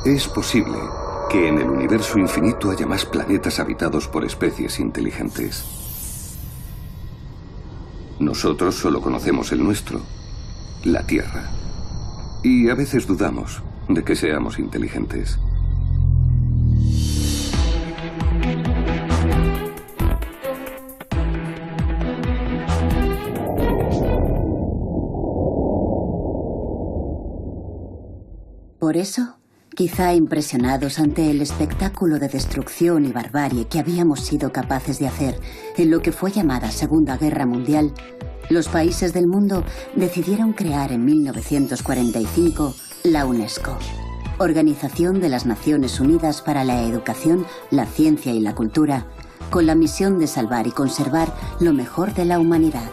Es posible que en el universo infinito haya más planetas habitados por especies inteligentes. Nosotros solo conocemos el nuestro, la Tierra. Y a veces dudamos de que seamos inteligentes. Por eso, quizá impresionados ante el espectáculo de destrucción y barbarie que habíamos sido capaces de hacer en lo que fue llamada Segunda Guerra Mundial, los países del mundo decidieron crear en 1945 la UNESCO, Organización de las Naciones Unidas para la Educación, la Ciencia y la Cultura, con la misión de salvar y conservar lo mejor de la humanidad.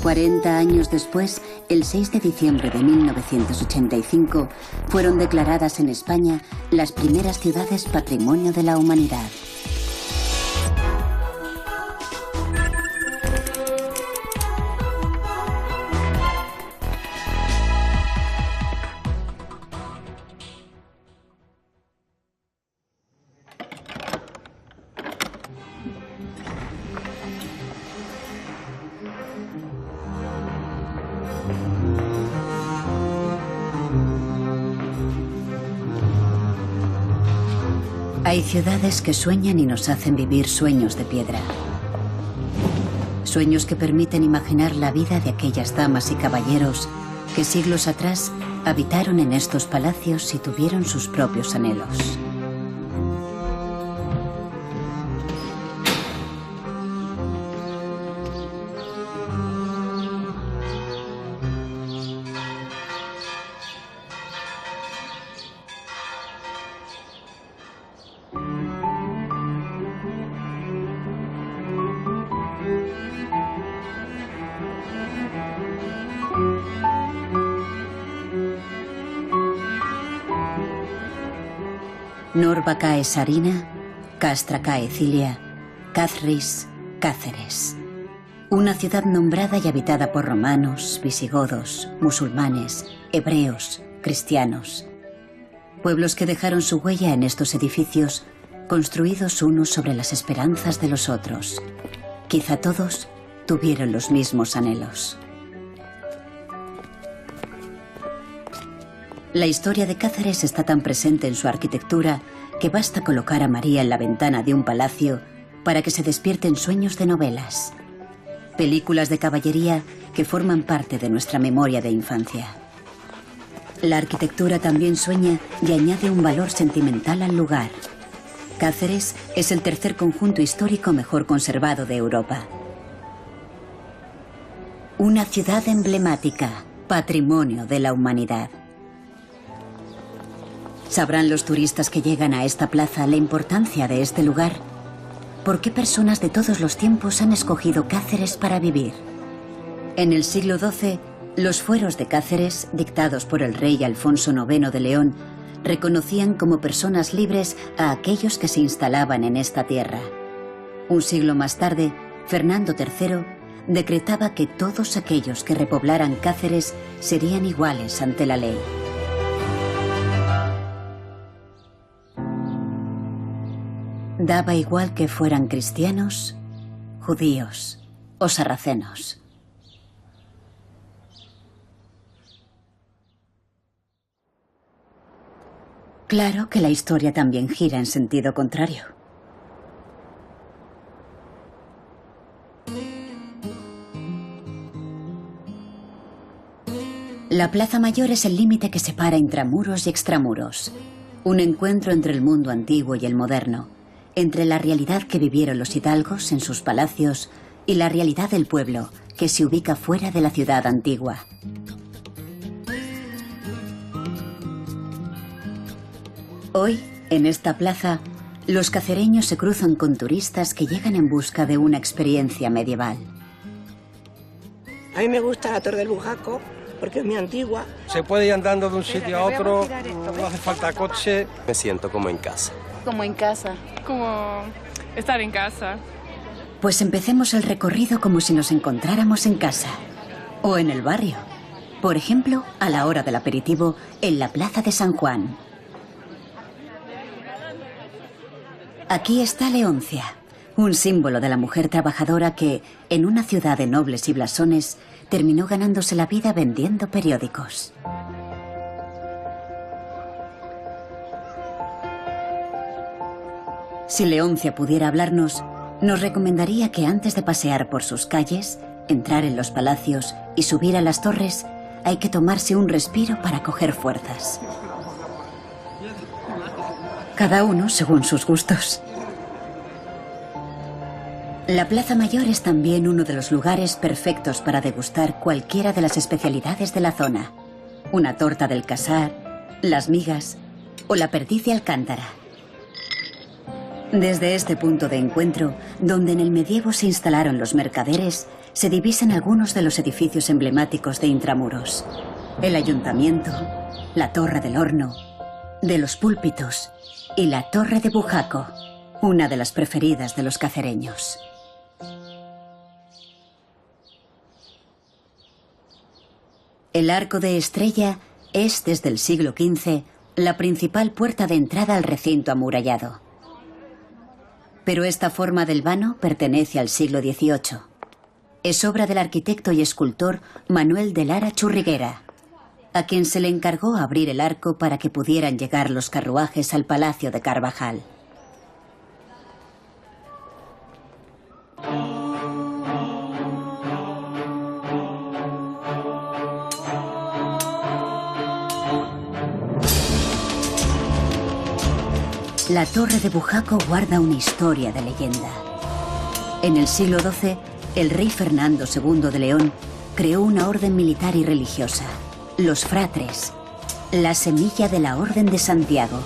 $40 años después, el 6 de diciembre de 1985, fueron declaradas en España las primeras ciudades Patrimonio de la Humanidad. Hay ciudades que sueñan y nos hacen vivir sueños de piedra. Sueños que permiten imaginar la vida de aquellas damas y caballeros que siglos atrás habitaron en estos palacios y tuvieron sus propios anhelos. Norba cae Sarina, Castra cae Cilia, Cáceres, Cáceres. Una ciudad nombrada y habitada por romanos, visigodos, musulmanes, hebreos, cristianos. Pueblos que dejaron su huella en estos edificios, construidos unos sobre las esperanzas de los otros. Quizá todos tuvieron los mismos anhelos. La historia de Cáceres está tan presente en su arquitectura que basta colocar a María en la ventana de un palacio para que se despierten sueños de novelas. Películas de caballería que forman parte de nuestra memoria de infancia. La arquitectura también sueña y añade un valor sentimental al lugar. Cáceres es el tercer conjunto histórico mejor conservado de Europa. Una ciudad emblemática, patrimonio de la humanidad. ¿Sabrán los turistas que llegan a esta plaza la importancia de este lugar? ¿Por qué personas de todos los tiempos han escogido Cáceres para vivir? En el siglo XII, los fueros de Cáceres, dictados por el rey Alfonso IX de León, reconocían como personas libres a aquellos que se instalaban en esta tierra. Un siglo más tarde, Fernando III decretaba que todos aquellos que repoblaran Cáceres serían iguales ante la ley. Daba igual que fueran cristianos, judíos o sarracenos. Claro que la historia también gira en sentido contrario. La Plaza Mayor es el límite que separa intramuros y extramuros. Un encuentro entre el mundo antiguo y el moderno. Entre la realidad que vivieron los hidalgos en sus palacios y la realidad del pueblo, que se ubica fuera de la ciudad antigua. Hoy, en esta plaza, los cacereños se cruzan con turistas que llegan en busca de una experiencia medieval. A mí me gusta la Torre del Bujaco, porque es muy antigua. Se puede ir andando de un sitio a otro, no hace falta coche. Me siento como en casa. Como en casa. Como estar en casa. Pues empecemos el recorrido como si nos encontráramos en casa o en el barrio. Por ejemplo, a la hora del aperitivo en la Plaza de San Juan. Aquí está Leoncia, un símbolo de la mujer trabajadora que, en una ciudad de nobles y blasones, terminó ganándose la vida vendiendo periódicos. Si Leoncia pudiera hablarnos, nos recomendaría que antes de pasear por sus calles, entrar en los palacios y subir a las torres, hay que tomarse un respiro para coger fuerzas. Cada uno según sus gustos. La Plaza Mayor es también uno de los lugares perfectos para degustar cualquiera de las especialidades de la zona. Una torta del Casar, las migas o la perdiz de Alcántara. Desde este punto de encuentro, donde en el medievo se instalaron los mercaderes, se divisan algunos de los edificios emblemáticos de Intramuros. El Ayuntamiento, la Torre del Horno, de los Púlpitos y la Torre de Bujaco, una de las preferidas de los cacereños. El Arco de Estrella es, desde el siglo XV, la principal puerta de entrada al recinto amurallado. Pero esta forma del vano pertenece al siglo XVIII. Es obra del arquitecto y escultor Manuel de Lara Churriguera, a quien se le encargó abrir el arco para que pudieran llegar los carruajes al Palacio de Carvajal. La Torre de Bujaco guarda una historia de leyenda. En el siglo XII, el rey Fernando II de León creó una orden militar y religiosa, los fratres, la semilla de la Orden de Santiago.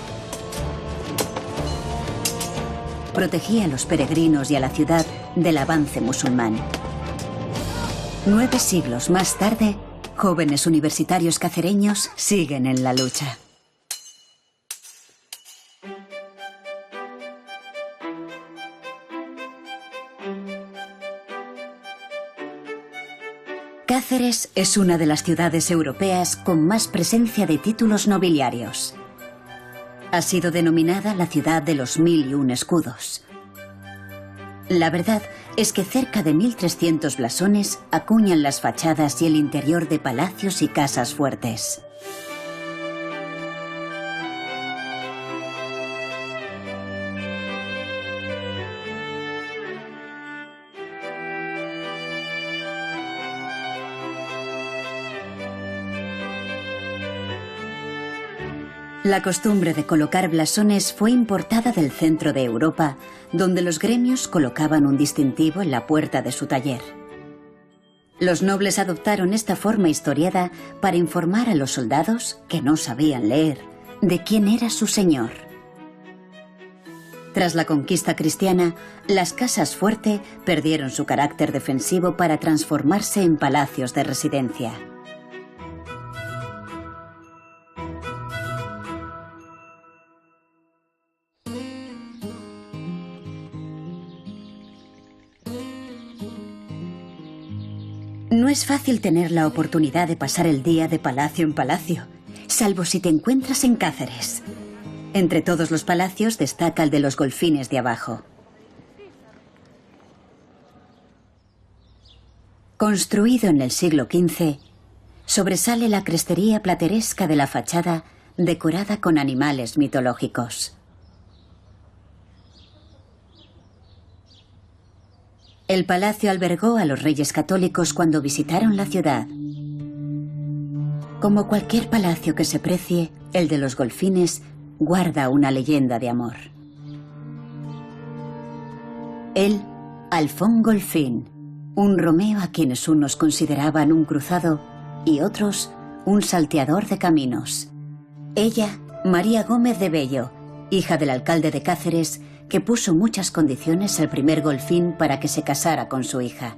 Protegía a los peregrinos y a la ciudad del avance musulmán. 9 siglos más tarde, jóvenes universitarios cacereños siguen en la lucha. Cáceres es una de las ciudades europeas con más presencia de títulos nobiliarios. Ha sido denominada la ciudad de los 1001 escudos. La verdad es que cerca de 1300 blasones acuñan las fachadas y el interior de palacios y casas fuertes. La costumbre de colocar blasones fue importada del centro de Europa, donde los gremios colocaban un distintivo en la puerta de su taller. Los nobles adoptaron esta forma historiada para informar a los soldados, que no sabían leer, de quién era su señor. Tras la conquista cristiana, las casas fuerte perdieron su carácter defensivo para transformarse en palacios de residencia. No es fácil tener la oportunidad de pasar el día de palacio en palacio, salvo si te encuentras en Cáceres. Entre todos los palacios destaca el de los Golfines de abajo. Construido en el siglo XV, sobresale la crestería plateresca de la fachada decorada con animales mitológicos. El palacio albergó a los reyes católicos cuando visitaron la ciudad. Como cualquier palacio que se precie, el de los Golfines guarda una leyenda de amor. Él, Alfón Golfín, un Romeo a quienes unos consideraban un cruzado y otros un salteador de caminos. Ella, María Gómez de Bello, hija del alcalde de Cáceres, que puso muchas condiciones al primer Golfín para que se casara con su hija.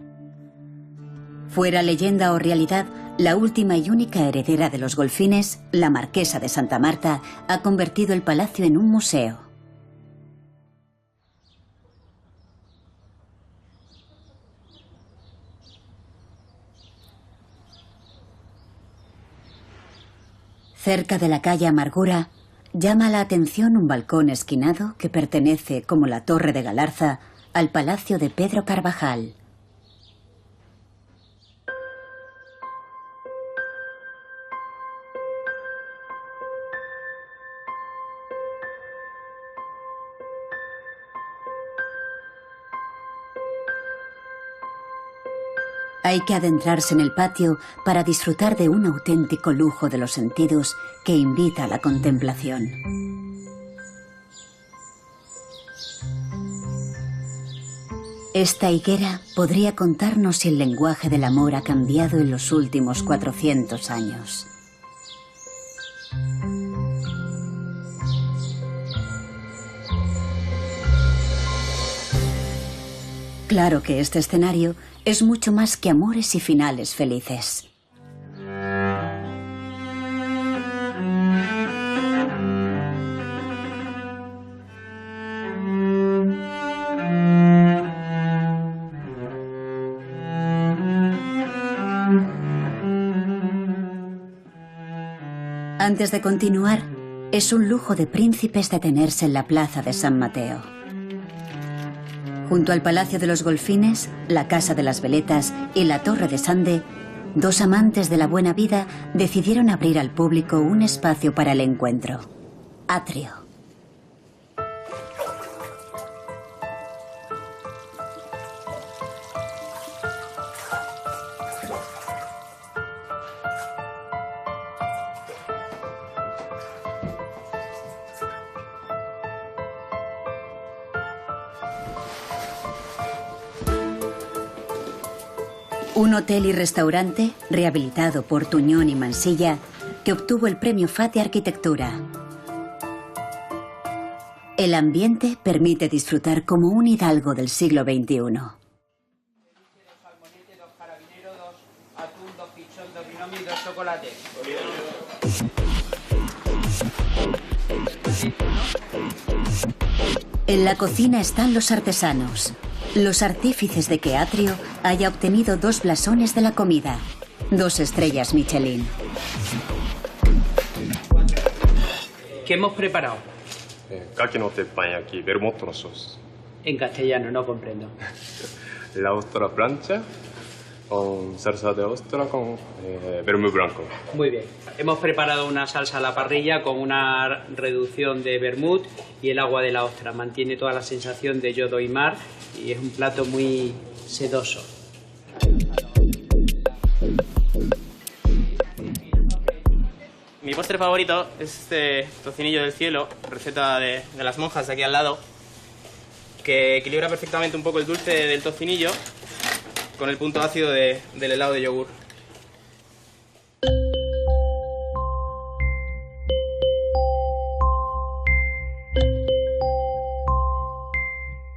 Fuera leyenda o realidad, la última y única heredera de los Golfines, la marquesa de Santa Marta, ha convertido el palacio en un museo. Cerca de la calle Amargura, llama la atención un balcón esquinado que pertenece, como la Torre de Galarza, al palacio de Pedro Carvajal. Hay que adentrarse en el patio para disfrutar de un auténtico lujo de los sentidos que invita a la contemplación. Esta higuera podría contarnos si el lenguaje del amor ha cambiado en los últimos 400 años. Claro que este escenario es mucho más que amores y finales felices. Antes de continuar, es un lujo de príncipes detenerse en la plaza de San Mateo. Junto al Palacio de los Golfines, la Casa de las Veletas y la Torre de Sande, dos amantes de la buena vida decidieron abrir al público un espacio para el encuentro: Atrio. Un hotel y restaurante rehabilitado por Tuñón y Mansilla, que obtuvo el premio FAT de Arquitectura. El ambiente permite disfrutar como un hidalgo del siglo XXI. En la cocina están los artesanos, los artífices de que Atrio haya obtenido 2 blasones de la comida, 2 estrellas Michelin. ¿Qué hemos preparado? Kaki no teppanyaki, bermotto no sauce. En castellano, no comprendo. La ostra plancha con salsa de ostra con vermut blanco. Muy bien. Hemos preparado una salsa a la parrilla con una reducción de vermut y el agua de la ostra. Mantiene toda la sensación de yodo y mar y es un plato muy sedoso. Mi postre favorito es este tocinillo del cielo, receta de las monjas de aquí al lado, que equilibra perfectamente un poco el dulce del tocinillo con el punto ácido del helado de yogur.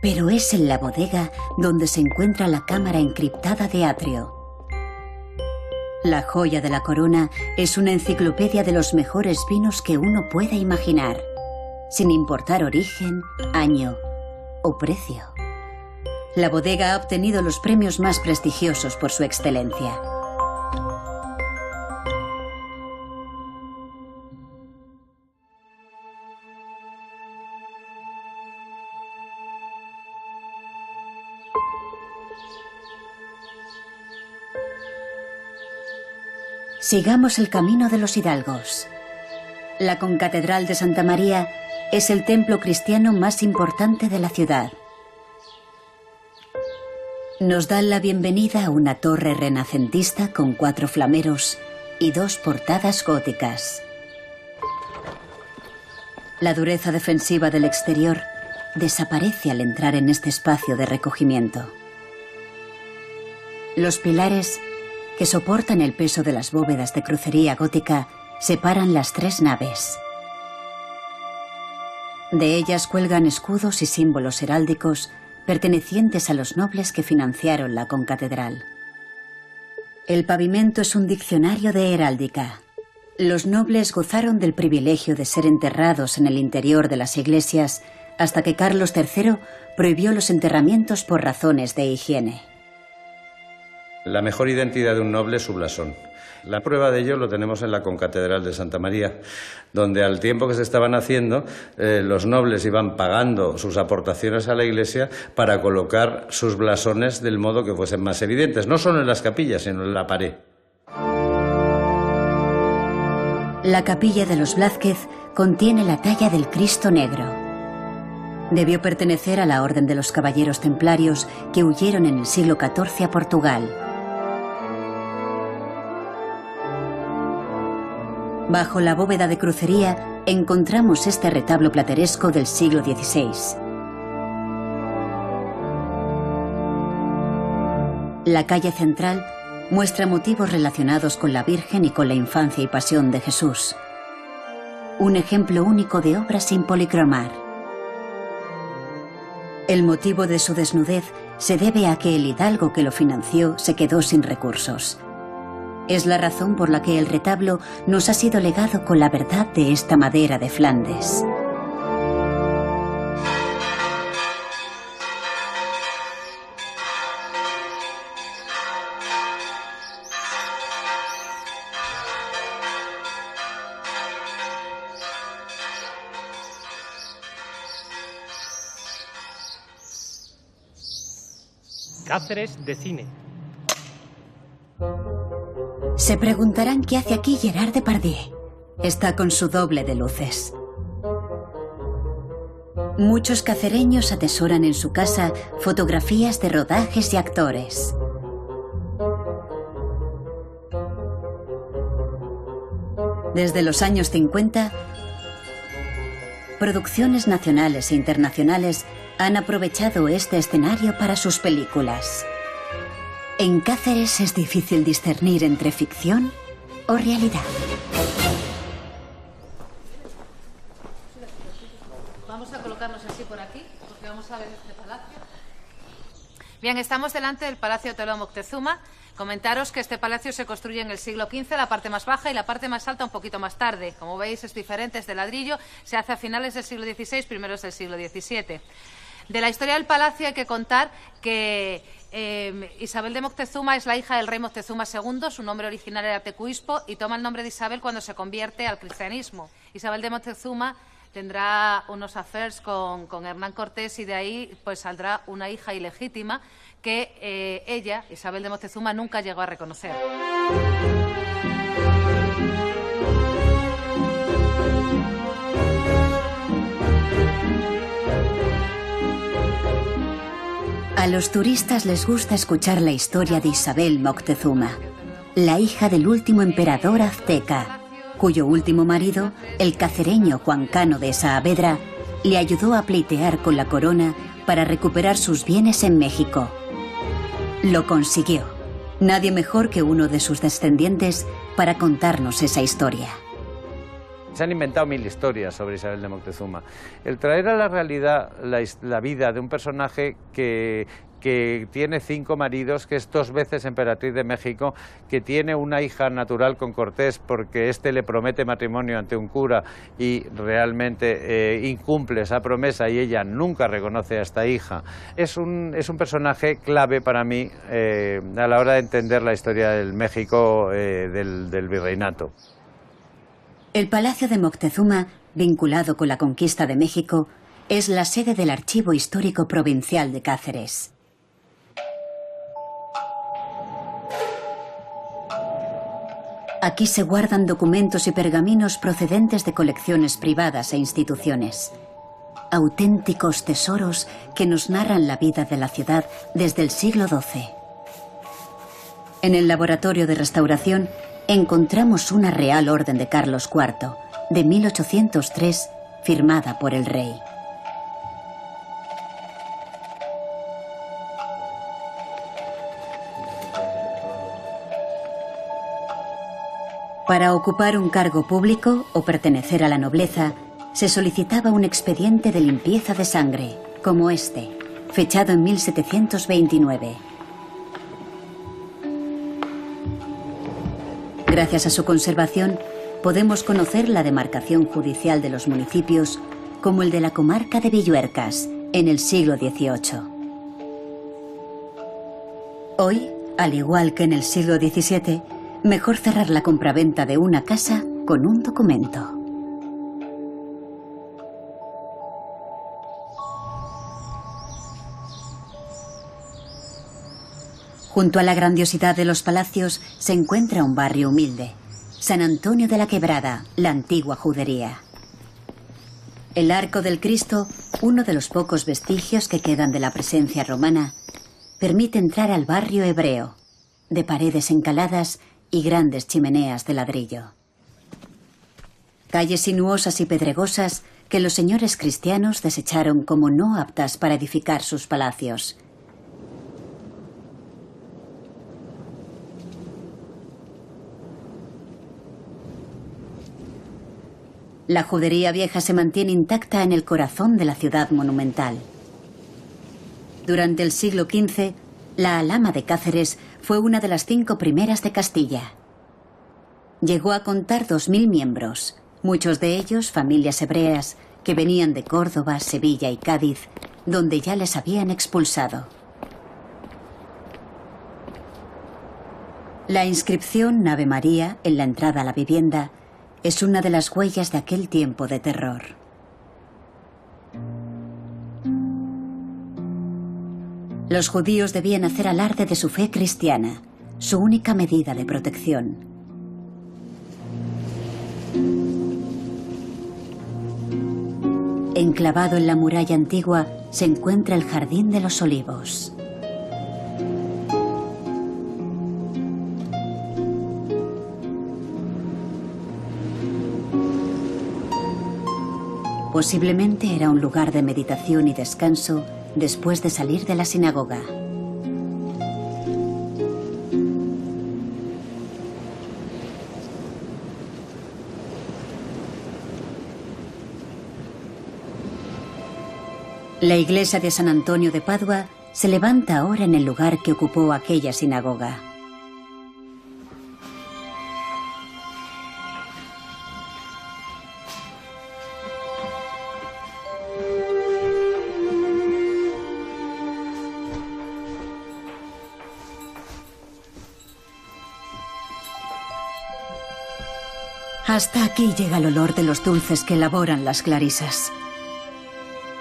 Pero es en la bodega donde se encuentra la cámara encriptada de Atrio. La joya de la corona es una enciclopedia de los mejores vinos que uno pueda imaginar, sin importar origen, año o precio. La bodega ha obtenido los premios más prestigiosos por su excelencia. Sigamos el camino de los hidalgos. La concatedral de Santa María es el templo cristiano más importante de la ciudad. Nos dan la bienvenida a una torre renacentista con 4 flameros y 2 portadas góticas. La dureza defensiva del exterior desaparece al entrar en este espacio de recogimiento. Los pilares que soportan el peso de las bóvedas de crucería gótica separan las 3 naves. De ellas cuelgan escudos y símbolos heráldicos pertenecientes a los nobles que financiaron la concatedral. El pavimento es un diccionario de heráldica. Los nobles gozaron del privilegio de ser enterrados en el interior de las iglesias hasta que Carlos III prohibió los enterramientos por razones de higiene. La mejor identidad de un noble es su blasón. La prueba de ello lo tenemos en la concatedral de Santa María, donde al tiempo que se estaban haciendo, los nobles iban pagando sus aportaciones a la iglesia para colocar sus blasones del modo que fuesen más evidentes, no solo en las capillas, sino en la pared. La capilla de los Blázquez contiene la talla del Cristo Negro. Debió pertenecer a la Orden de los Caballeros Templarios que huyeron en el siglo XIV a Portugal. Bajo la bóveda de crucería encontramos este retablo plateresco del siglo XVI. La calle central muestra motivos relacionados con la Virgen y con la infancia y pasión de Jesús. Un ejemplo único de obra sin policromar. El motivo de su desnudez se debe a que el hidalgo que lo financió se quedó sin recursos. Es la razón por la que el retablo nos ha sido legado con la verdad de esta madera de Flandes. Cáceres de cine. Se preguntarán qué hace aquí Gerard Depardieu. Está con su doble de luces. Muchos cacereños atesoran en su casa fotografías de rodajes y actores. Desde los años 50, producciones nacionales e internacionales han aprovechado este escenario para sus películas. En Cáceres es difícil discernir entre ficción o realidad. Vamos a colocarnos así por aquí, porque vamos a ver este palacio. Bien, estamos delante del Palacio Toledo Moctezuma. Comentaros que este palacio se construye en el siglo XV, la parte más baja y la parte más alta un poquito más tarde. Como veis, es diferente, es de ladrillo, se hace a finales del siglo XVI, primeros del siglo XVII. De la historia del palacio hay que contar que Isabel de Moctezuma es la hija del rey Moctezuma II, su nombre original era Tecuispo y toma el nombre de Isabel cuando se convierte al cristianismo. Isabel de Moctezuma tendrá unos affairs con Hernán Cortés y de ahí pues saldrá una hija ilegítima que ella, Isabel de Moctezuma, nunca llegó a reconocer. A los turistas les gusta escuchar la historia de Isabel Moctezuma, la hija del último emperador azteca, cuyo último marido, el cacereño Juan Cano de Saavedra, le ayudó a pleitear con la corona para recuperar sus bienes en México. Lo consiguió. Nadie mejor que uno de sus descendientes para contarnos esa historia. Se han inventado 1000 historias sobre Isabel de Moctezuma. El traer a la realidad la vida de un personaje que tiene 5 maridos, que es 2 veces emperatriz de México, que tiene una hija natural con Cortés porque éste le promete matrimonio ante un cura y realmente incumple esa promesa y ella nunca reconoce a esta hija. Es un personaje clave para mí a la hora de entender la historia del México del virreinato. El Palacio de Moctezuma, vinculado con la conquista de México, es la sede del Archivo Histórico Provincial de Cáceres. Aquí se guardan documentos y pergaminos procedentes de colecciones privadas e instituciones. Auténticos tesoros que nos narran la vida de la ciudad desde el siglo XII. En el laboratorio de restauración encontramos una Real Orden de Carlos IV, de 1803, firmada por el rey. Para ocupar un cargo público o pertenecer a la nobleza, se solicitaba un expediente de limpieza de sangre, como este, fechado en 1729. Gracias a su conservación, podemos conocer la demarcación judicial de los municipios, como el de la comarca de Villuercas, en el siglo XVIII. Hoy, al igual que en el siglo XVII, mejor cerrar la compraventa de una casa con un documento. Junto a la grandiosidad de los palacios se encuentra un barrio humilde, San Antonio de la Quebrada, la antigua judería. El Arco del Cristo, uno de los pocos vestigios que quedan de la presencia romana, permite entrar al barrio hebreo, de paredes encaladas y grandes chimeneas de ladrillo. Calles sinuosas y pedregosas que los señores cristianos desecharon como no aptas para edificar sus palacios. La judería vieja se mantiene intacta en el corazón de la ciudad monumental. Durante el siglo XV, la Alhama de Cáceres fue una de las 5 primeras de Castilla. Llegó a contar 2000 miembros, muchos de ellos familias hebreas que venían de Córdoba, Sevilla y Cádiz, donde ya les habían expulsado. La inscripción Ave María en la entrada a la vivienda es una de las huellas de aquel tiempo de terror. Los judíos debían hacer alarde de su fe cristiana, su única medida de protección. Enclavado en la muralla antigua se encuentra el Jardín de los Olivos. Posiblemente era un lugar de meditación y descanso después de salir de la sinagoga. La iglesia de San Antonio de Padua se levanta ahora en el lugar que ocupó aquella sinagoga. Hasta aquí llega el olor de los dulces que elaboran las clarisas.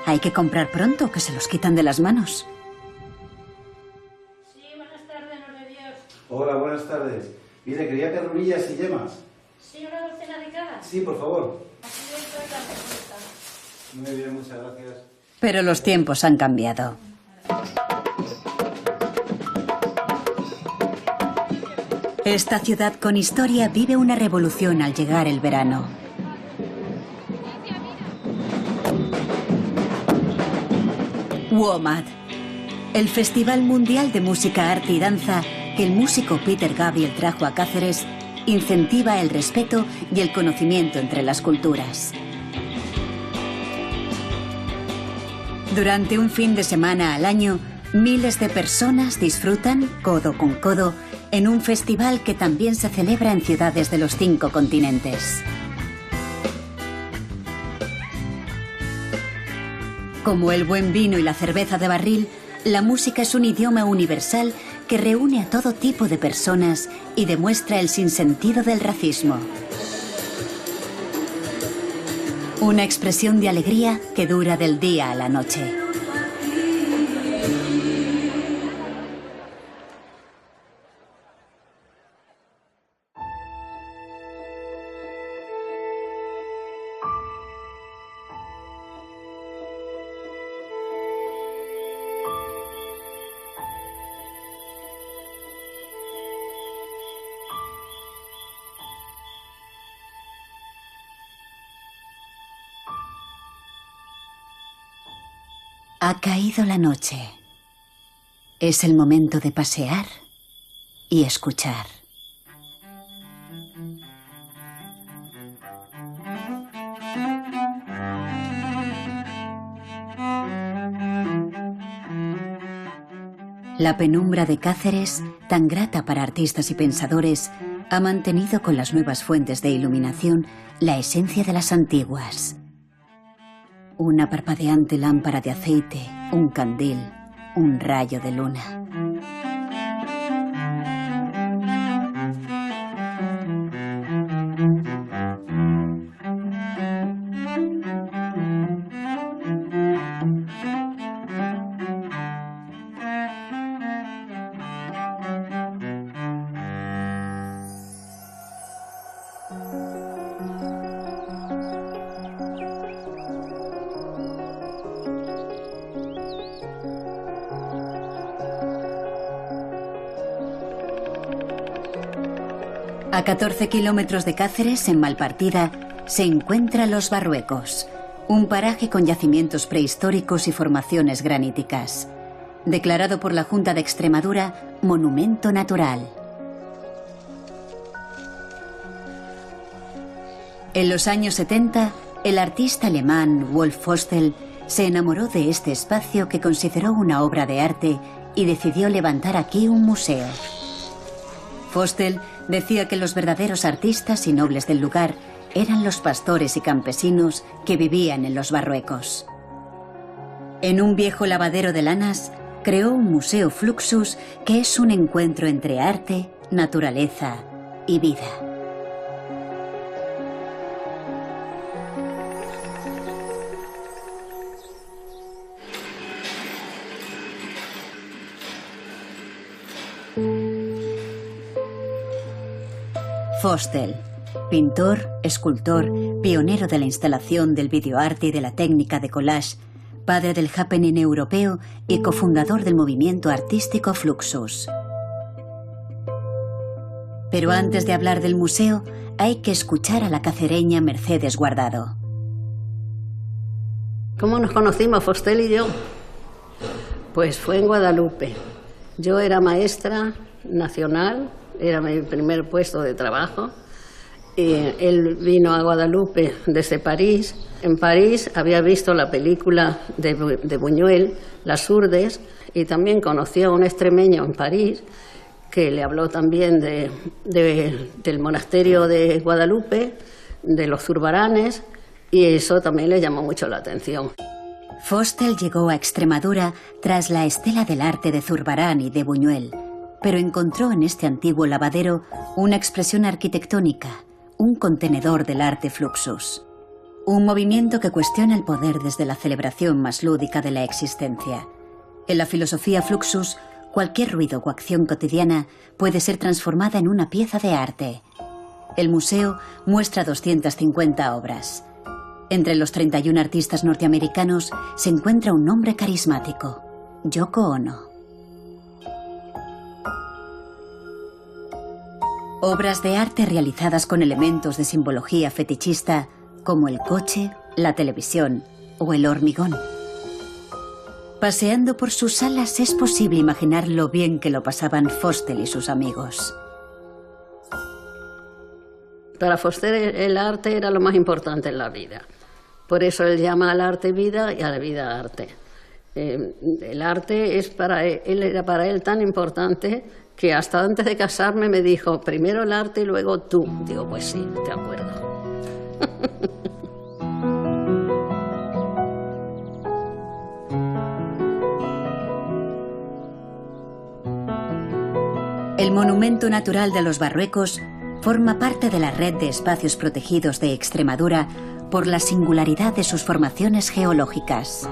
Hay que comprar pronto, que se los quitan de las manos. Sí, buenas tardes, Nombre de Dios. Hola, buenas tardes. Mire, quería carrumillas y yemas. Sí, una docena de cada. Sí, por favor. Aquí dentro de la Muy bien, muchas gracias. Pero los tiempos han cambiado. Esta ciudad con historia vive una revolución al llegar el verano. WOMAD, el Festival Mundial de Música, Arte y Danza que el músico Peter Gabriel trajo a Cáceres, incentiva el respeto y el conocimiento entre las culturas. Durante un fin de semana al año, miles de personas disfrutan, codo con codo, en un festival que también se celebra en ciudades de los 5 continentes. Como el buen vino y la cerveza de barril, la música es un idioma universal que reúne a todo tipo de personas y demuestra el sinsentido del racismo. Una expresión de alegría que dura del día a la noche. Ha caído la noche. Es el momento de pasear y escuchar. La penumbra de Cáceres, tan grata para artistas y pensadores, ha mantenido con las nuevas fuentes de iluminación la esencia de las antiguas. Una parpadeante lámpara de aceite, un candil, un rayo de luna. A 14 kilómetros de Cáceres, en Malpartida, se encuentra Los Barruecos, un paraje con yacimientos prehistóricos y formaciones graníticas. Declarado por la Junta de Extremadura Monumento Natural. En los años 70, el artista alemán Wolf Fostel se enamoró de este espacio que consideró una obra de arte y decidió levantar aquí un museo. Fostel decía que los verdaderos artistas y nobles del lugar eran los pastores y campesinos que vivían en Los Barruecos. En un viejo lavadero de lanas, creó un museo Fluxus que es un encuentro entre arte, naturaleza y vida. Fostel, pintor, escultor, pionero de la instalación del videoarte y de la técnica de collage, padre del happening europeo y cofundador del movimiento artístico Fluxus. Pero antes de hablar del museo, hay que escuchar a la cacereña Mercedes Guardado. ¿Cómo nos conocimos, Fostel y yo? Pues fue en Guadalupe. Yo era maestra nacional, era mi primer puesto de trabajo. Él vino a Guadalupe desde París. En París había visto la película de Buñuel, Las Urdes, y también conoció a un extremeño en París que le habló también del monasterio de Guadalupe, de los Zurbaranes, y eso también le llamó mucho la atención. Fostel llegó a Extremadura tras la estela del arte de Zurbarán y de Buñuel, pero encontró en este antiguo lavadero una expresión arquitectónica, un contenedor del arte Fluxus. Un movimiento que cuestiona el poder desde la celebración más lúdica de la existencia. En la filosofía Fluxus, cualquier ruido o acción cotidiana puede ser transformada en una pieza de arte. El museo muestra 250 obras. Entre los 31 artistas norteamericanos se encuentra un nombre carismático, Yoko Ono. Obras de arte realizadas con elementos de simbología fetichista como el coche, la televisión o el hormigón. Paseando por sus salas es posible imaginar lo bien que lo pasaban Fostel y sus amigos. Para Fostel el arte era lo más importante en la vida. Por eso él llama al arte vida y a la vida arte. El arte es era para él tan importante que hasta antes de casarme me dijo, primero el arte y luego tú. Digo, pues sí, de acuerdo. El Monumento Natural de Los Barruecos forma parte de la red de espacios protegidos de Extremadura por la singularidad de sus formaciones geológicas.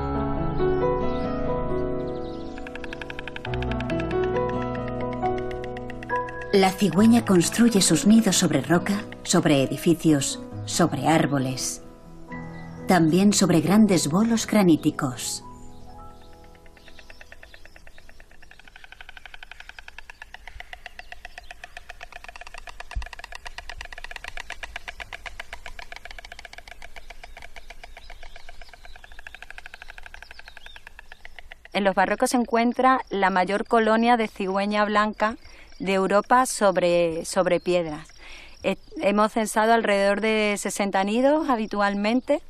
La cigüeña construye sus nidos sobre roca, sobre edificios, sobre árboles, también sobre grandes bolos graníticos. En Los Barruecos se encuentra la mayor colonia de cigüeña blanca de Europa sobre piedras. Hemos censado alrededor de 60 nidos habitualmente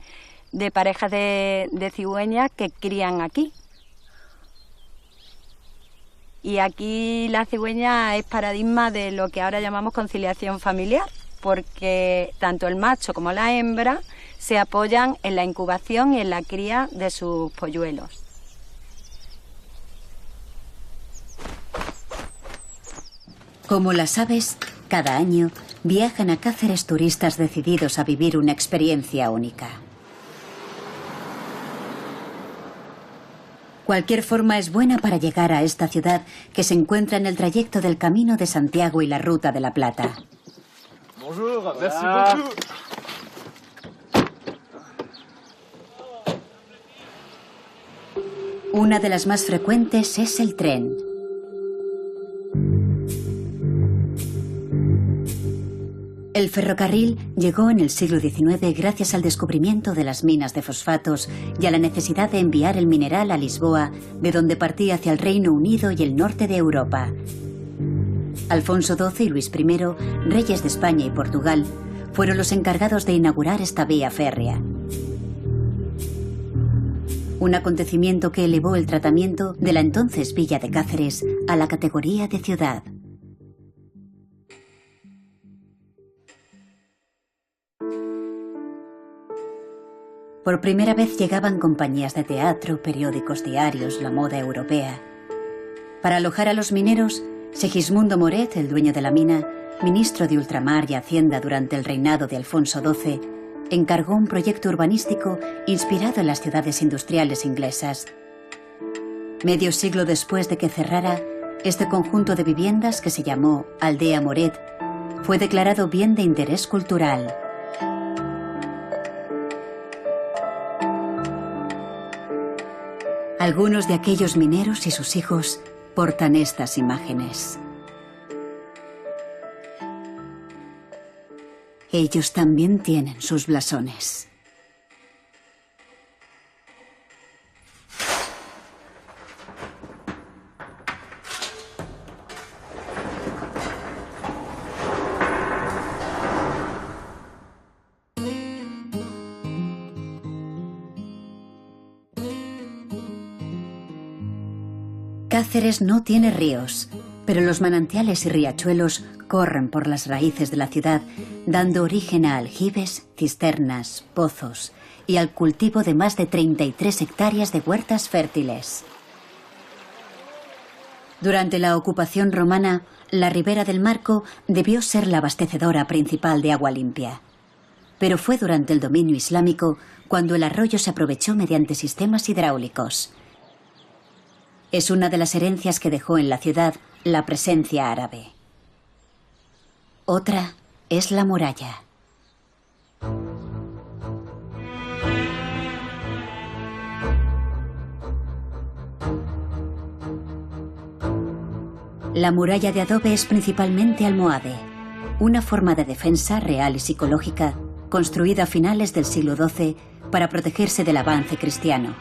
de parejas de cigüeñas que crían aquí. Y aquí la cigüeña es paradigma de lo que ahora llamamos conciliación familiar, porque tanto el macho como la hembra se apoyan en la incubación y en la cría de sus polluelos. Como las aves, cada año viajan a Cáceres turistas decididos a vivir una experiencia única. Cualquier forma es buena para llegar a esta ciudad que se encuentra en el trayecto del Camino de Santiago y la Ruta de la Plata. Bonjour, merci beaucoup. Una de las más frecuentes es el tren. ferrocarril llegó en el siglo XIX gracias al descubrimiento de las minas de fosfatos y a la necesidad de enviar el mineral a Lisboa, de donde partía hacia el Reino Unido y el norte de Europa. Alfonso XII y Luis I, reyes de España y Portugal, fueron los encargados de inaugurar esta vía férrea. Un acontecimiento que elevó el tratamiento de la entonces villa de Cáceres a la categoría de ciudad. Por primera vez llegaban compañías de teatro, periódicos diarios, la moda europea. Para alojar a los mineros, Segismundo Moret, el dueño de la mina, ministro de Ultramar y Hacienda durante el reinado de Alfonso XII, encargó un proyecto urbanístico inspirado en las ciudades industriales inglesas. Medio siglo después de que cerrara, este conjunto de viviendas, que se llamó Aldea Moret, fue declarado bien de interés cultural. Algunos de aquellos mineros y sus hijos portan estas imágenes. Ellos también tienen sus blasones. Cáceres no tiene ríos, pero los manantiales y riachuelos corren por las raíces de la ciudad, dando origen a aljibes, cisternas, pozos y al cultivo de más de 33 hectáreas de huertas fértiles. Durante la ocupación romana, la ribera del Marco debió ser la abastecedora principal de agua limpia. Pero fue durante el dominio islámico cuando el arroyo se aprovechó mediante sistemas hidráulicos. Es una de las herencias que dejó en la ciudad la presencia árabe. Otra es la muralla. La muralla de adobe es principalmente almohade, una forma de defensa real y psicológica construida a finales del siglo XII para protegerse del avance cristiano.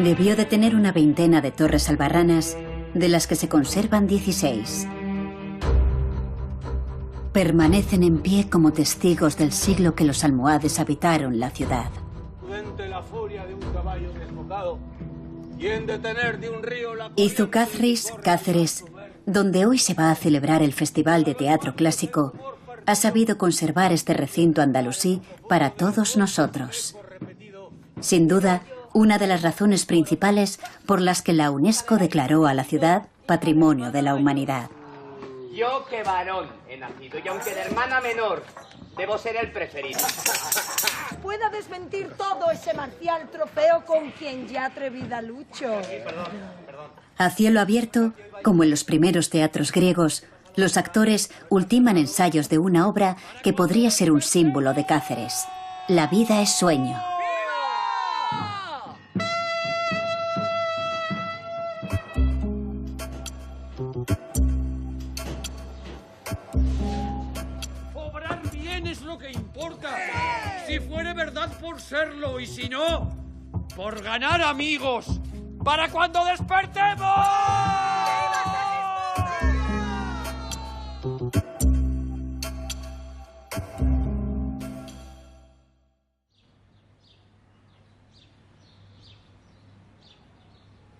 Debió de tener una veintena de torres albarranas, de las que se conservan 16. Permanecen en pie como testigos del siglo que los almohades habitaron la ciudad. Izucazris, Cáceres, donde hoy se va a celebrar el Festival de Teatro Clásico, ha sabido conservar este recinto andalusí para todos nosotros. Sin duda, una de las razones principales por las que la UNESCO declaró a la ciudad Patrimonio de la Humanidad. Yo que varón he nacido, y aunque de hermana menor, debo ser el preferido. Pueda desmentir todo ese marcial trofeo con quien ya atrevida lucho. A cielo abierto, como en los primeros teatros griegos, los actores ultiman ensayos de una obra que podría ser un símbolo de Cáceres. La vida es sueño. Si fuere verdad, por serlo, y si no, por ganar amigos para cuando despertemos.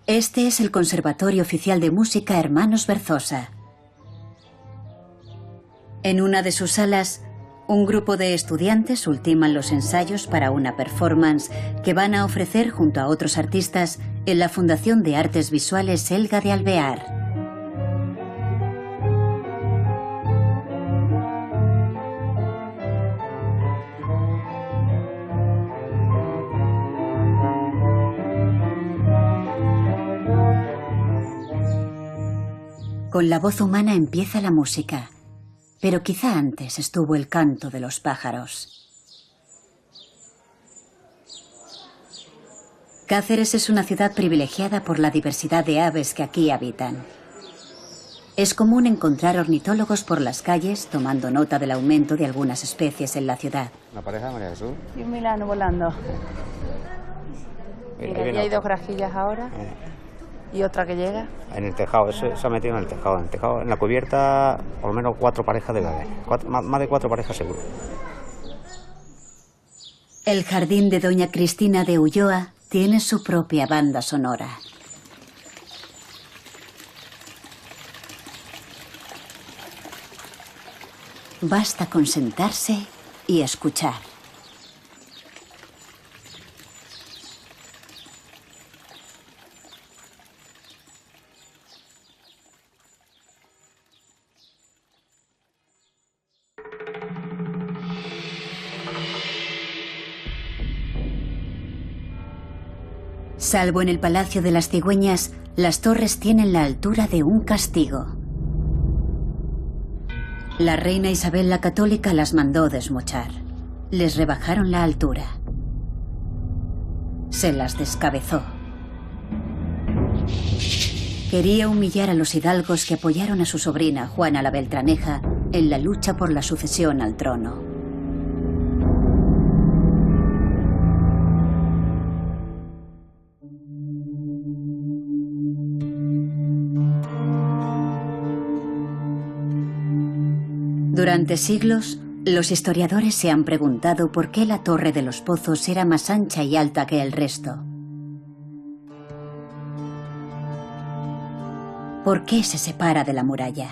Este es el Conservatorio Oficial de Música Hermanos Berzosa. En una de sus salas, un grupo de estudiantes ultiman los ensayos para una performance que van a ofrecer junto a otros artistas en la Fundación de Artes Visuales Elga de Alvear. Con la voz humana empieza la música. Pero quizá antes estuvo el canto de los pájaros. Cáceres es una ciudad privilegiada por la diversidad de aves que aquí habitan. Es común encontrar ornitólogos por las calles tomando nota del aumento de algunas especies en la ciudad. ¿Una pareja, María Jesús? Y un milano volando. Mira, aquí hay 2 grajillas ahora. ¿Y otra que llega? En el tejado, eso se ha metido en el tejado. En el tejado, en la cubierta, por lo menos 4 parejas debe haber. Más de 4 parejas seguro. El jardín de Doña Cristina de Ulloa tiene su propia banda sonora. Basta con sentarse y escuchar. Salvo en el Palacio de las Cigüeñas, las torres tienen la altura de un castigo. La reina Isabel la Católica las mandó desmochar. Les rebajaron la altura. Se las descabezó. Quería humillar a los hidalgos que apoyaron a su sobrina, Juana la Beltraneja, en la lucha por la sucesión al trono. Durante siglos, los historiadores se han preguntado por qué la Torre de los Pozos era más ancha y alta que el resto. ¿Por qué se separa de la muralla?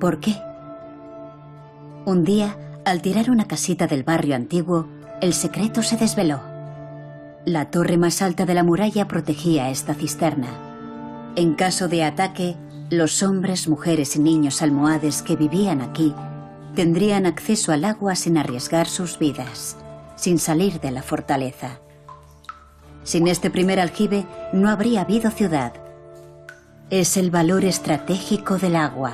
¿Por qué? Un día, al tirar una casita del barrio antiguo, el secreto se desveló. La torre más alta de la muralla protegía esta cisterna. En caso de ataque, los hombres, mujeres y niños almohades que vivían aquí tendrían acceso al agua sin arriesgar sus vidas, sin salir de la fortaleza. Sin este primer aljibe no habría habido ciudad. Es el valor estratégico del agua.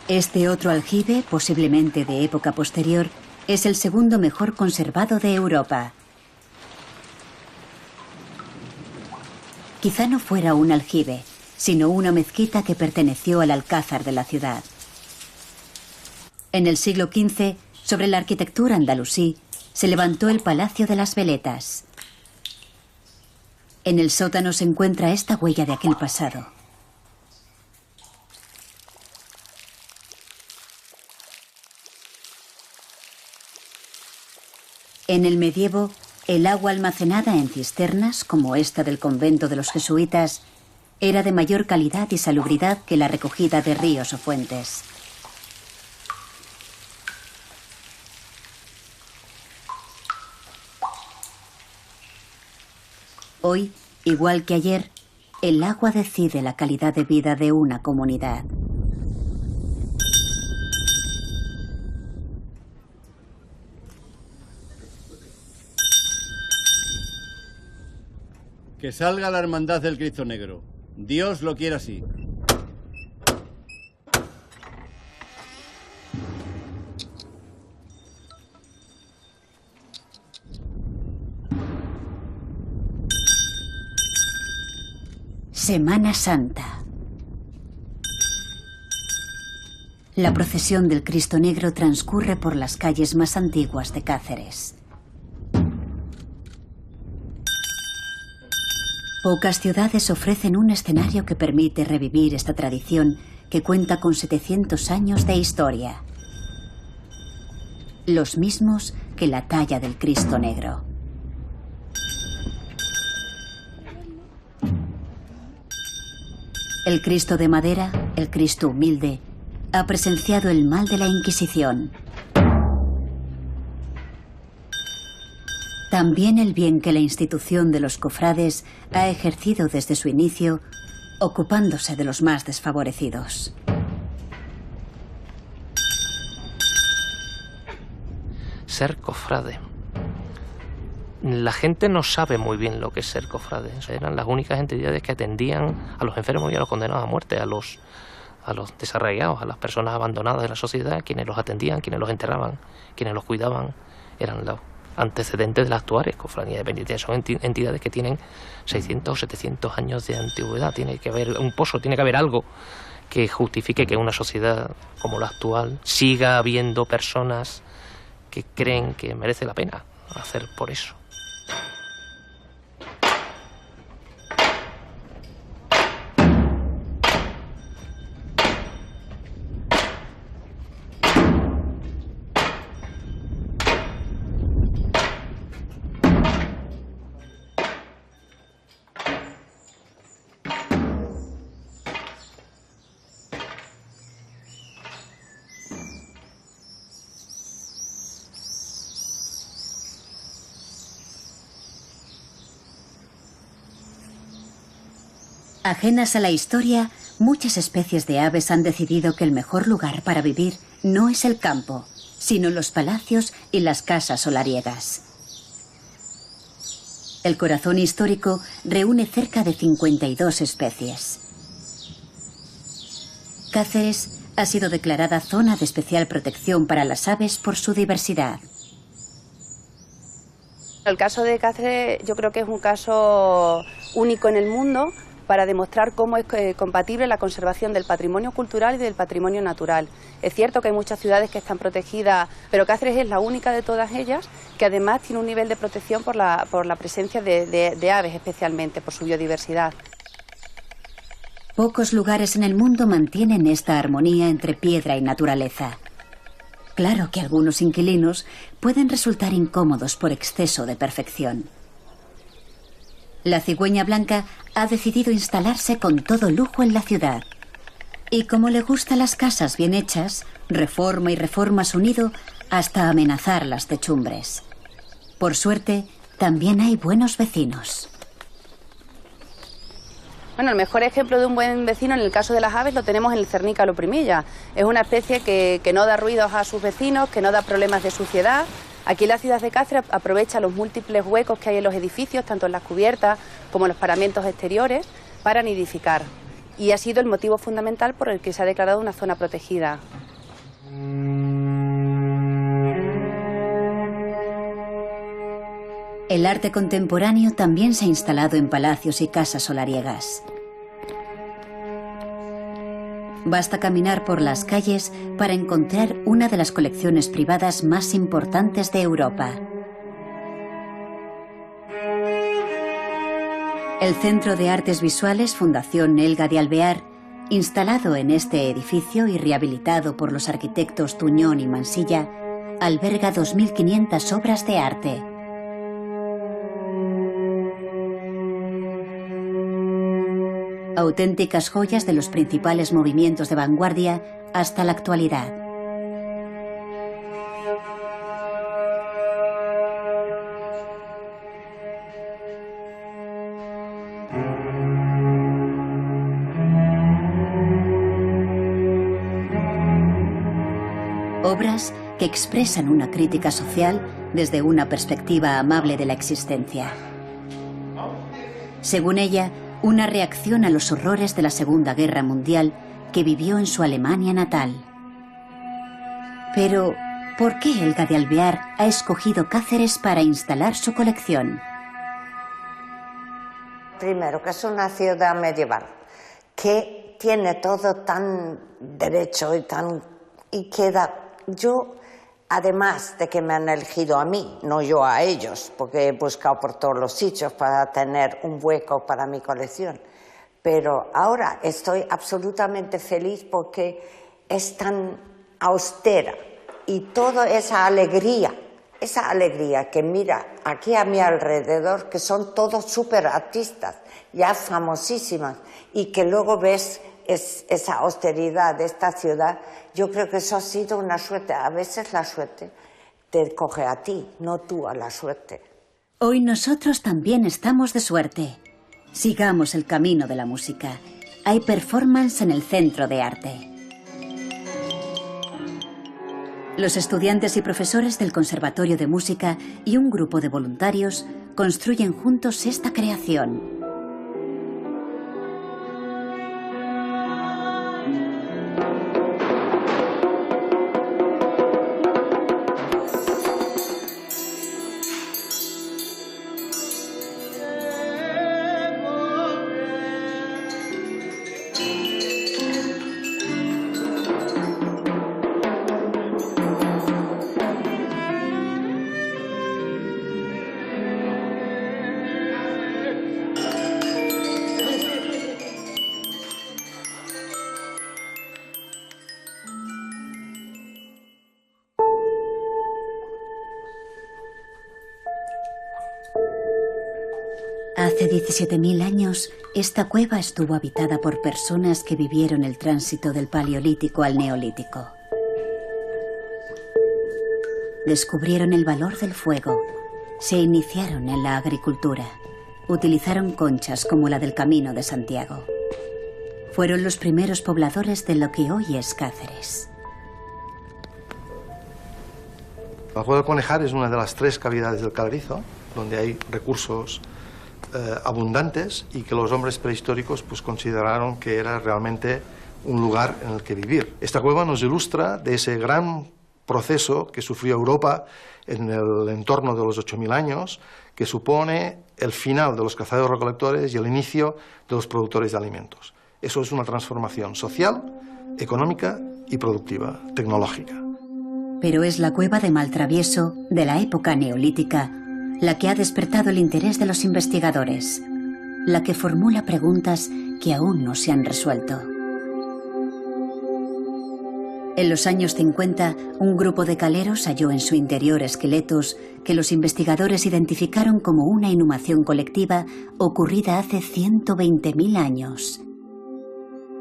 Este otro aljibe, posiblemente de época posterior, es el segundo mejor conservado de Europa. Quizá no fuera un aljibe, sino una mezquita que perteneció al alcázar de la ciudad. En el siglo XV, sobre la arquitectura andalusí, se levantó el Palacio de las Veletas. En el sótano se encuentra esta huella de aquel pasado. En el medievo, el agua almacenada en cisternas, como esta del convento de los jesuitas, era de mayor calidad y salubridad que la recogida de ríos o fuentes. Hoy, igual que ayer, el agua decide la calidad de vida de una comunidad. Que salga la hermandad del Cristo Negro. Dios lo quiere así. Semana Santa. La procesión del Cristo Negro transcurre por las calles más antiguas de Cáceres. Pocas ciudades ofrecen un escenario que permite revivir esta tradición que cuenta con 700 años de historia. Los mismos que la talla del Cristo Negro. El Cristo de madera, el Cristo humilde, ha presenciado el mal de la Inquisición. También el bien que la institución de los cofrades ha ejercido desde su inicio, ocupándose de los más desfavorecidos. Ser cofrade. La gente no sabe muy bien lo que es ser cofrade. Eran las únicas entidades que atendían a los enfermos y a los condenados a muerte, a los desarraigados, a las personas abandonadas de la sociedad, quienes los atendían, quienes los enterraban, quienes los cuidaban. Eran los antecedentes de las actuales cofradías de penitencia. Son entidades que tienen 600 o 700 años de antigüedad. Tiene que haber un pozo, tiene que haber algo que justifique que una sociedad como la actual siga habiendo personas que creen que merece la pena hacer por eso. Ajenas a la historia, muchas especies de aves han decidido que el mejor lugar para vivir no es el campo, sino los palacios y las casas solariegas. El corazón histórico reúne cerca de 52 especies. Cáceres ha sido declarada zona de especial protección para las aves por su diversidad. El caso de Cáceres yo creo que es un caso único en el mundo para demostrar cómo es compatible la conservación del patrimonio cultural y del patrimonio natural. Es cierto que hay muchas ciudades que están protegidas, pero Cáceres es la única de todas ellas que además tiene un nivel de protección por la presencia de aves, especialmente por su biodiversidad. Pocos lugares en el mundo mantienen esta armonía entre piedra y naturaleza. Claro que algunos inquilinos pueden resultar incómodos por exceso de perfección. La cigüeña blanca ha decidido instalarse con todo lujo en la ciudad. Y como le gustan las casas bien hechas, reforma y reforma su nido hasta amenazar las techumbres. Por suerte, también hay buenos vecinos. Bueno, el mejor ejemplo de un buen vecino en el caso de las aves lo tenemos en el cernícalo primilla. Es una especie que no da ruidos a sus vecinos, que no da problemas de suciedad. Aquí la ciudad de Cáceres aprovecha los múltiples huecos que hay en los edificios, tanto en las cubiertas como en los paramentos exteriores, para nidificar. Y ha sido el motivo fundamental por el que se ha declarado una zona protegida. El arte contemporáneo también se ha instalado en palacios y casas solariegas. Basta caminar por las calles para encontrar una de las colecciones privadas más importantes de Europa. El Centro de Artes Visuales Fundación Elga de Alvear, instalado en este edificio y rehabilitado por los arquitectos Tuñón y Mansilla, alberga 2.500 obras de arte. Auténticas joyas de los principales movimientos de vanguardia hasta la actualidad. Obras que expresan una crítica social desde una perspectiva amable de la existencia. Según ella, una reacción a los horrores de la Segunda Guerra Mundial que vivió en su Alemania natal. Pero, ¿por qué Elga de Alvear ha escogido Cáceres para instalar su colección? Primero, que es una ciudad medieval, que tiene todo tan derecho y queda... Yo, además de que me han elegido a mí, no yo a ellos, porque he buscado por todos los sitios para tener un hueco para mi colección. Pero ahora estoy absolutamente feliz porque es tan austera y toda esa alegría que mira aquí a mi alrededor, que son todos súper artistas, ya famosísimas, y que luego ves esa austeridad de esta ciudad. Yo creo que eso ha sido una suerte. A veces la suerte te coge a ti, no tú a la suerte. Hoy nosotros también estamos de suerte. Sigamos el camino de la música. Hay performance en el Centro de Arte. Los estudiantes y profesores del Conservatorio de Música y un grupo de voluntarios construyen juntos esta creación. Hace 17.000 años, esta cueva estuvo habitada por personas que vivieron el tránsito del Paleolítico al Neolítico. Descubrieron el valor del fuego, se iniciaron en la agricultura, utilizaron conchas como la del Camino de Santiago. Fueron los primeros pobladores de lo que hoy es Cáceres. La cueva del Conejar es una de las 3 cavidades del Calarizo, donde hay recursos abundantes y que los hombres prehistóricos pues consideraron que era realmente un lugar en el que vivir. Esta cueva nos ilustra de ese gran proceso que sufrió Europa en el entorno de los 8.000 años, que supone el final de los cazadores-recolectores y el inicio de los productores de alimentos. Eso es una transformación social, económica y productiva, tecnológica. Pero es la cueva de Maltravieso, de la época neolítica, la que ha despertado el interés de los investigadores, la que formula preguntas que aún no se han resuelto. En los años 50, un grupo de caleros halló en su interior esqueletos que los investigadores identificaron como una inhumación colectiva ocurrida hace 120.000 años.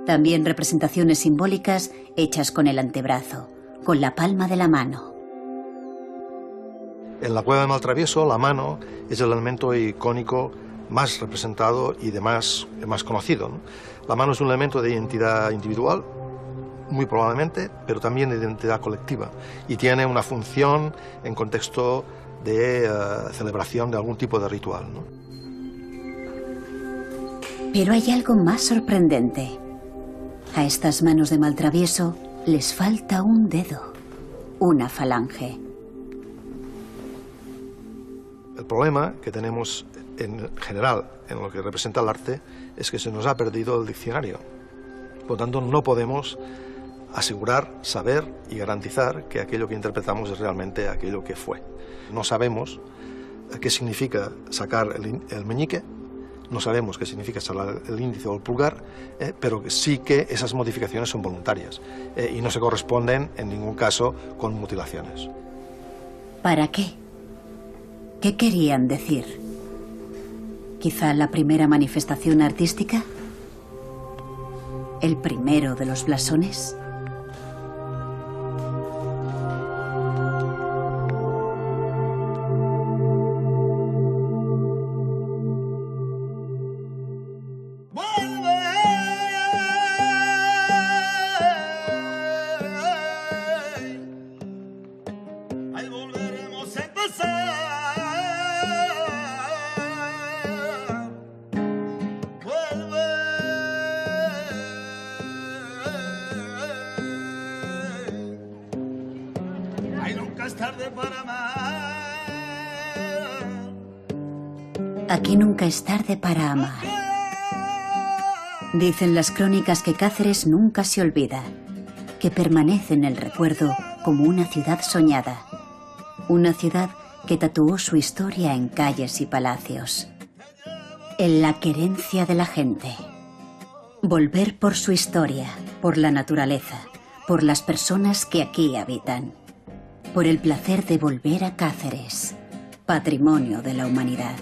También representaciones simbólicas hechas con el antebrazo, con la palma de la mano. En la cueva de Maltravieso, la mano es el elemento icónico más representado y más conocido, ¿no? La mano es un elemento de identidad individual, muy probablemente, pero también de identidad colectiva, y tiene una función en contexto de celebración de algún tipo de ritual, ¿no? Pero hay algo más sorprendente. A estas manos de Maltravieso les falta un dedo, una falange. El problema que tenemos en general en lo que representa el arte es que se nos ha perdido el diccionario. Por lo tanto, no podemos asegurar, saber y garantizar que aquello que interpretamos es realmente aquello que fue. No sabemos qué significa sacar el meñique, no sabemos qué significa sacar el índice o el pulgar, pero sí que esas modificaciones son voluntarias y no se corresponden en ningún caso con mutilaciones. ¿Para qué? ¿Qué querían decir? ¿Quizá la primera manifestación artística? ¿El primero de los blasones? Aquí nunca es tarde para amar. Dicen las crónicas que Cáceres nunca se olvida, que permanece en el recuerdo como una ciudad soñada, una ciudad que tatuó su historia en calles y palacios, en la querencia de la gente. Volver por su historia, por la naturaleza, por las personas que aquí habitan, por el placer de volver a Cáceres, patrimonio de la humanidad.